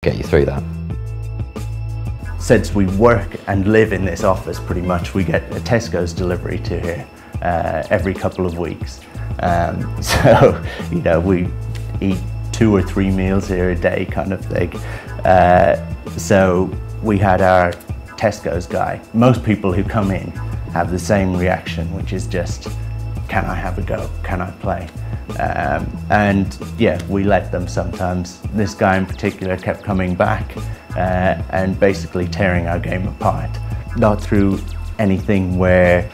get you through that. Since we work and live in this office pretty much, we get a Tesco's delivery to here every couple of weeks. So, you know, we eat 2 or 3 meals here a day kind of thing. So we had our Tesco's guy. Most people who come in have the same reaction, which is just, can I have a go? Can I play? And yeah, we let them sometimes. This guy in particular kept coming back and basically tearing our game apart. Not through anything where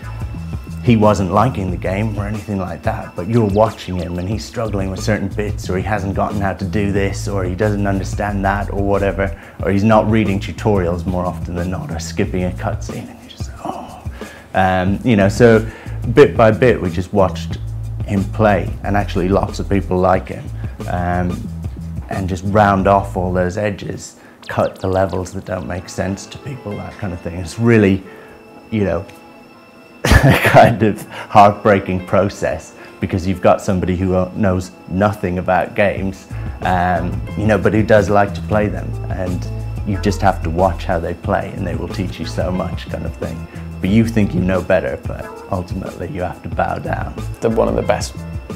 he wasn't liking the game or anything like that, but you're watching him and he's struggling with certain bits, or he hasn't gotten how to do this, or he doesn't understand that, or whatever, or he's not reading tutorials more often than not, or skipping a cutscene, and you're just like, oh. You know, so bit by bit we just watched him play, and actually lots of people like him, and just round off all those edges, cut the levels that don't make sense to people, that kind of thing. It's really, you know, a kind of heartbreaking process, because you've got somebody who knows nothing about games, you know, but who does like to play them, and you just have to watch how they play and they will teach you so much, kind of thing. But you think you know better, but ultimately you have to bow down. One of the best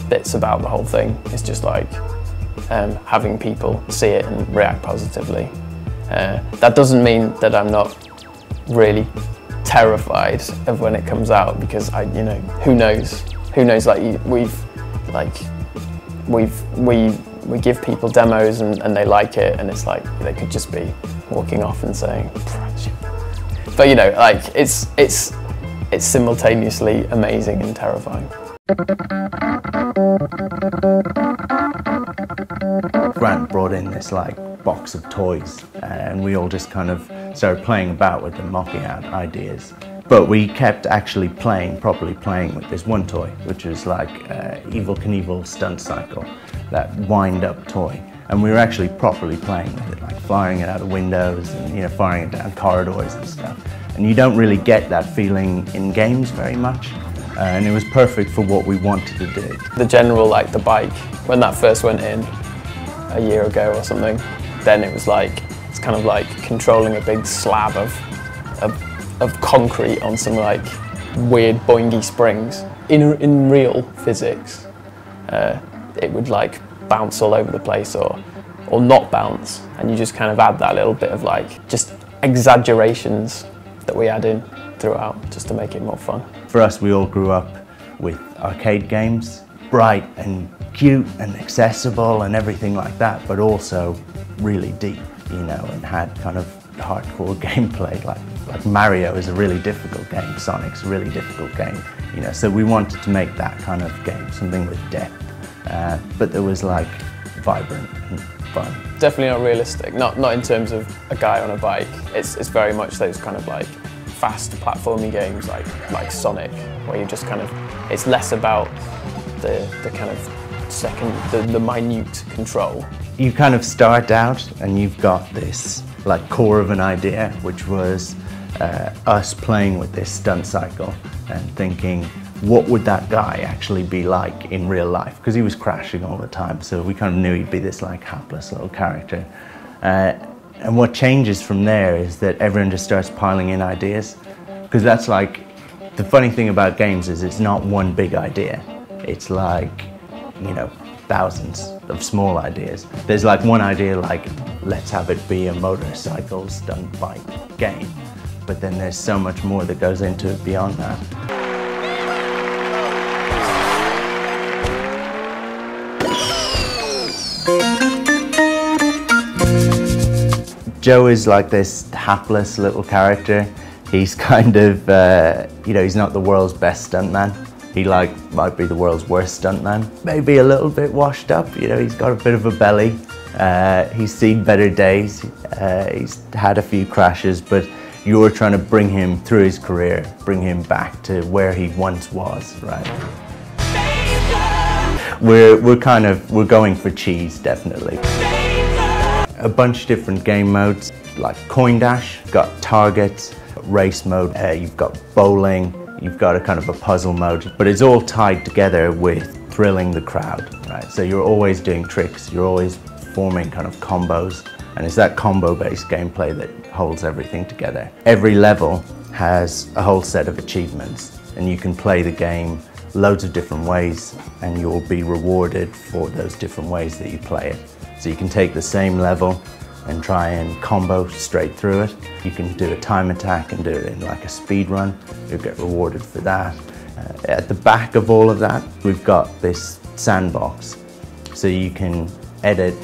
bits about the whole thing is just like having people see it and react positively. That doesn't mean that I'm not really terrified of when it comes out, because you know, who knows, like we give people demos and they like it, and it's like they could just be walking off and saying, but you know, like it's simultaneously amazing and terrifying. Grant brought in this like box of toys, and we all just kind of started playing about with them, mocking out ideas. But we kept actually properly playing with this one toy, which was like Evel Knievel stunt cycle, that wind-up toy. And we were actually properly playing with it, like firing it out of windows and, you know, firing it down corridors and stuff. And you don't really get that feeling in games very much. And it was perfect for what we wanted to do. The general, like the bike, when that first went in a year ago or something, then it was like, it's kind of like controlling a big slab of concrete on some like weird boingy springs. In real physics, it would like bounce all over the place or not bounce, and you just kind of add that little bit of like just exaggerations that we add in throughout just to make it more fun. For us, we all grew up with arcade games, bright and cute and accessible and everything like that, but also really deep, you know, and had kind of hardcore gameplay. Like Mario is a really difficult game, Sonic's a really difficult game, you know, so we wanted to make that kind of game, something with depth, but that was like vibrant and fun. Definitely not realistic, not in terms of a guy on a bike. It's very much those kind of like fast platforming games like Sonic, where you just kind of, it's less about the kind of the minute control. You kind of start out and you've got this like core of an idea, which was us playing with this stunt cycle and thinking, what would that guy actually be like in real life? Because he was crashing all the time, so we kind of knew he'd be this like hapless little character. And what changes from there is that everyone just starts piling in ideas, because that's like, the funny thing about games is it's not one big idea. It's like, you know, thousands of small ideas. There's like one idea like, let's have it be a motorcycle stunt bike game. But then there's so much more that goes into it beyond that. Joe is like this hapless little character. He's kind of, you know, he's not the world's best stuntman. He might be the world's worst stuntman. Maybe a little bit washed up, you know, he's got a bit of a belly. He's seen better days. He's had a few crashes, but you're trying to bring him through his career, bring him back to where he once was, right? We're going for cheese, definitely. A bunch of different game modes, like Coin Dash, got targets, race mode, you've got bowling, you've got a kind of a puzzle mode, but it's all tied together with thrilling the crowd, right? So you're always doing tricks, you're always forming kind of combos And it's that combo-based gameplay that holds everything together. Every level has a whole set of achievements, and you can play the game loads of different ways, and you'll be rewarded for those different ways that you play it. So you can take the same level and try and combo straight through it. You can do a time attack and do it in like a speed run. You'll get rewarded for that. At the back of all of that, we've got this sandbox. So you can edit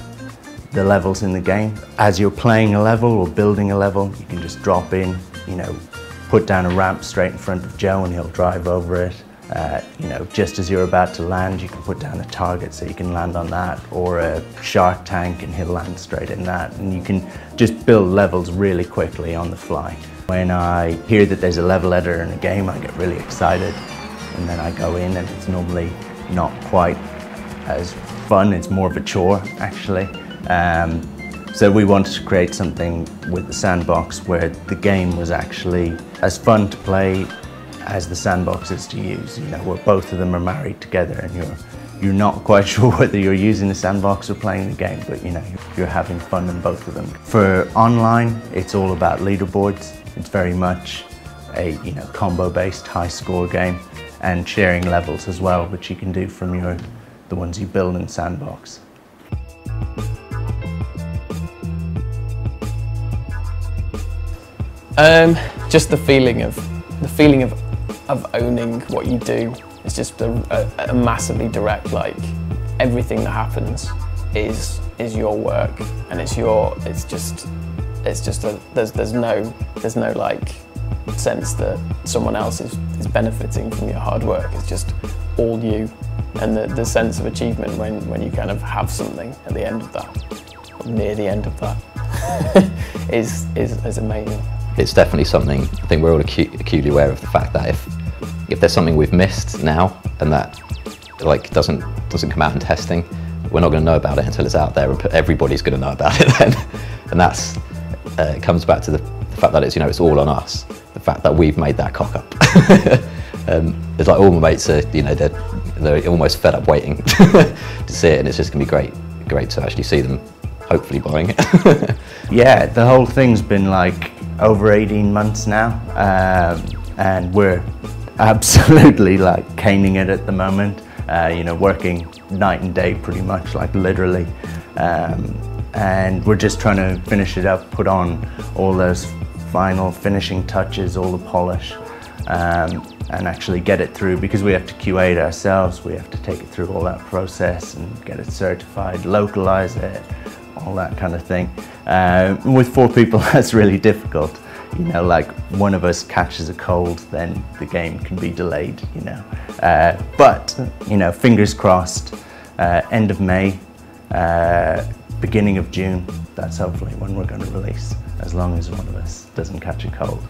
the levels in the game. As you're playing a level or building a level, you can just drop in, put down a ramp straight in front of Joe and he'll drive over it. Just as you're about to land, you can put down a target so you can land on that, or a shark tank and he'll land straight in that. And you can just build levels really quickly on the fly. When I hear that there's a level editor in a game, I get really excited. And then I go in and it's normally not quite as fun, it's more of a chore actually. So we wanted to create something with the Sandbox where the game was actually as fun to play as the Sandbox is to use, where both of them are married together and you're not quite sure whether you're using the Sandbox or playing the game, but you're having fun in both of them. For online, it's all about leaderboards. It's very much a combo-based high score game, and sharing levels as well, which you can do from the ones you build in Sandbox. Just the feeling of owning what you do. It's just a massively direct, like everything that happens is your work, and there's no like sense that someone else is benefiting from your hard work. It's just all you, and the sense of achievement when you kind of have something at the end of that, or near the end of that, is amazing. It's definitely something, I think we're all acutely aware of the fact that if there's something we've missed now and that like doesn't come out in testing, we're not going to know about it until it's out there, and everybody's going to know about it then. And that's it comes back to the fact that it's all on us. The fact that we've made that cock up. It's like all my mates are they're almost fed up waiting to see it, and it's just going to be great to actually see them hopefully buying it. Yeah, the whole thing's been like over 18 months now, and we're absolutely like caning it at the moment, working night and day pretty much, like literally, and we're just trying to finish it up, put on all those final finishing touches, all the polish, and actually get it through, because we have to QA it ourselves. We have to take it through all that process and get it certified, localize it, all that kind of thing. With 4 people, that's really difficult. Like one of us catches a cold, then the game can be delayed, But, fingers crossed, end of May, beginning of June, that's hopefully when we're going to release, as long as one of us doesn't catch a cold.